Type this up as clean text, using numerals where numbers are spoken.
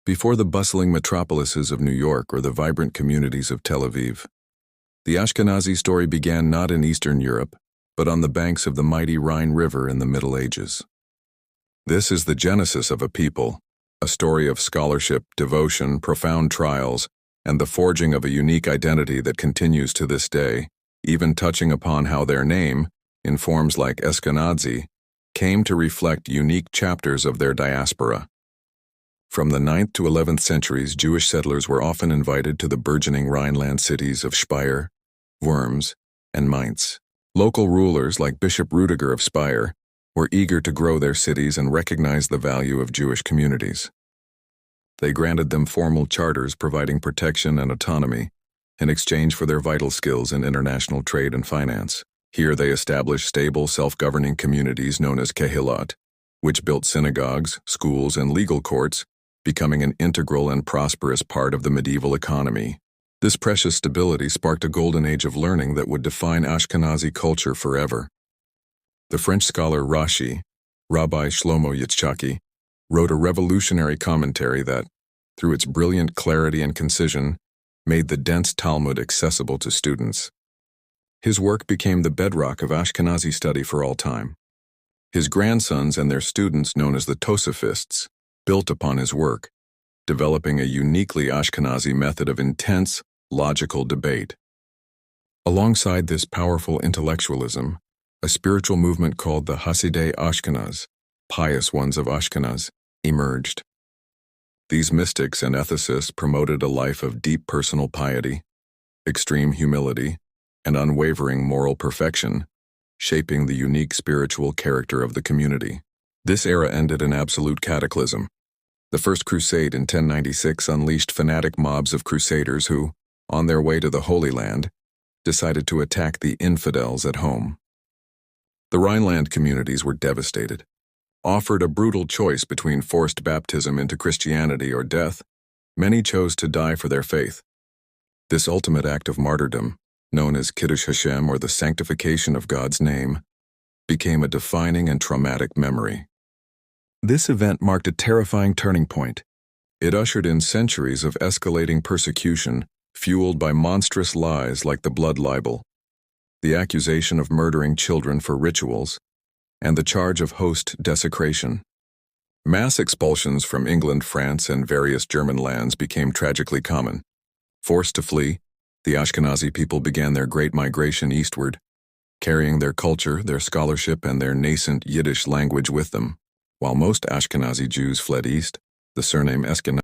Before the bustling metropolises of New York or the vibrant communities of Tel Aviv, the Ashkenazi story began not in Eastern Europe, but on the banks of the mighty Rhine River in the Middle Ages. This is the genesis of a people, a story of scholarship, devotion, profound trials, and the forging of a unique identity that continues to this day, even touching upon how their name, in forms like Ashkenazi, came to reflect unique chapters of their diaspora. From the 9th to 11th centuries, Jewish settlers were often invited to the burgeoning Rhineland cities of Speyer, Worms, and Mainz. Local rulers like Bishop Rudiger of Speyer were eager to grow their cities and recognize the value of Jewish communities. They granted them formal charters providing protection and autonomy in exchange for their vital skills in international trade and finance. Here they established stable, self-governing communities known as kehilot, which built synagogues, schools, and legal courts, becoming an integral and prosperous part of the medieval economy. This precious stability sparked a golden age of learning that would define Ashkenazi culture forever. The French scholar Rashi, Rabbi Shlomo Yitzchaki, wrote a revolutionary commentary that, through its brilliant clarity and concision, made the dense Talmud accessible to students. His work became the bedrock of Ashkenazi study for all time. His grandsons and their students, known as the Tosafists, built upon his work, developing a uniquely Ashkenazi method of intense, logical debate. Alongside this powerful intellectualism, a spiritual movement called the Hasidei Ashkenaz, pious ones of Ashkenaz, emerged. These mystics and ethicists promoted a life of deep personal piety, extreme humility, and unwavering moral perfection, shaping the unique spiritual character of the community. This era ended in absolute cataclysm. The First Crusade in 1096 unleashed fanatic mobs of crusaders who, on their way to the Holy Land, decided to attack the infidels at home. The Rhineland communities were devastated. Offered a brutal choice between forced baptism into Christianity or death, many chose to die for their faith. This ultimate act of martyrdom, known as Kiddush Hashem or the sanctification of God's name, became a defining and traumatic memory. This event marked a terrifying turning point. It ushered in centuries of escalating persecution, fueled by monstrous lies like the blood libel, the accusation of murdering children for rituals, and the charge of host desecration. Mass expulsions from England, France, and various German lands became tragically common. Forced to flee, the Ashkenazi people began their great migration eastward, carrying their culture, their scholarship, and their nascent Yiddish language with them. While most Ashkenazi Jews fled east, the surname Ashkenazi